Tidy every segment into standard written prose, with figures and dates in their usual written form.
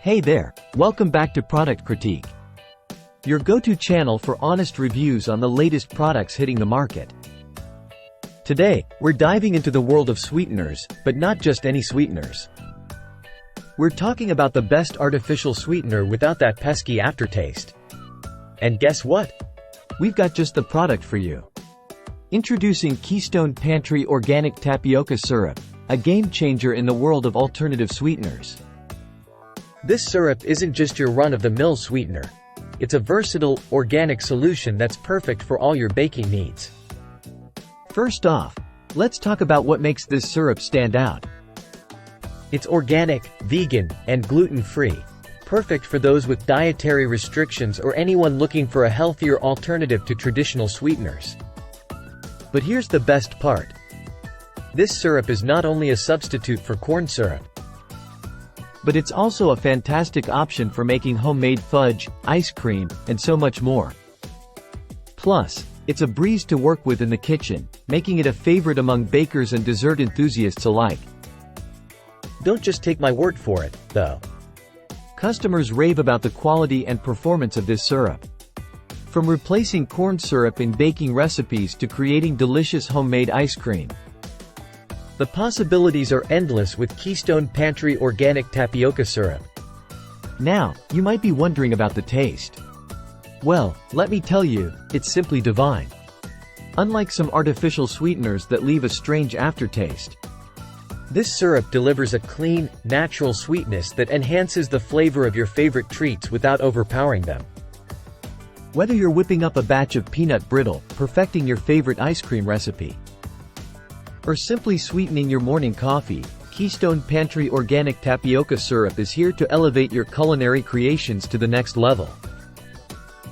Hey there, welcome back to Product Critique, your go-to channel for honest reviews on the latest products hitting the market. Today, we're diving into the world of sweeteners, but not just any sweeteners. We're talking about the best artificial sweetener without that pesky aftertaste. And guess what? We've got just the product for you. Introducing Keystone Pantry Organic Tapioca Syrup, a game-changer in the world of alternative sweeteners. This syrup isn't just your run-of-the-mill sweetener. It's a versatile, organic solution that's perfect for all your baking needs. First off, let's talk about what makes this syrup stand out. It's organic, vegan, and gluten-free, perfect for those with dietary restrictions or anyone looking for a healthier alternative to traditional sweeteners. But here's the best part. This syrup is not only a substitute for corn syrup, but it's also a fantastic option for making homemade fudge, ice cream, and so much more. Plus, it's a breeze to work with in the kitchen, making it a favorite among bakers and dessert enthusiasts alike. Don't just take my word for it, though. Customers rave about the quality and performance of this syrup. From replacing corn syrup in baking recipes to creating delicious homemade ice cream, the possibilities are endless with Keystone Pantry Organic Tapioca Syrup. Now, you might be wondering about the taste. Well, let me tell you, it's simply divine. Unlike some artificial sweeteners that leave a strange aftertaste, this syrup delivers a clean, natural sweetness that enhances the flavor of your favorite treats without overpowering them. Whether you're whipping up a batch of peanut brittle, perfecting your favorite ice cream recipe, or simply sweetening your morning coffee, Keystone Pantry Organic Tapioca Syrup is here to elevate your culinary creations to the next level.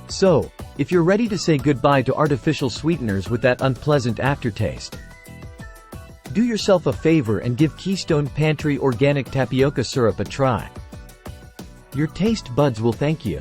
So, if you're ready to say goodbye to artificial sweeteners with that unpleasant aftertaste, do yourself a favor and give Keystone Pantry Organic Tapioca Syrup a try. Your taste buds will thank you.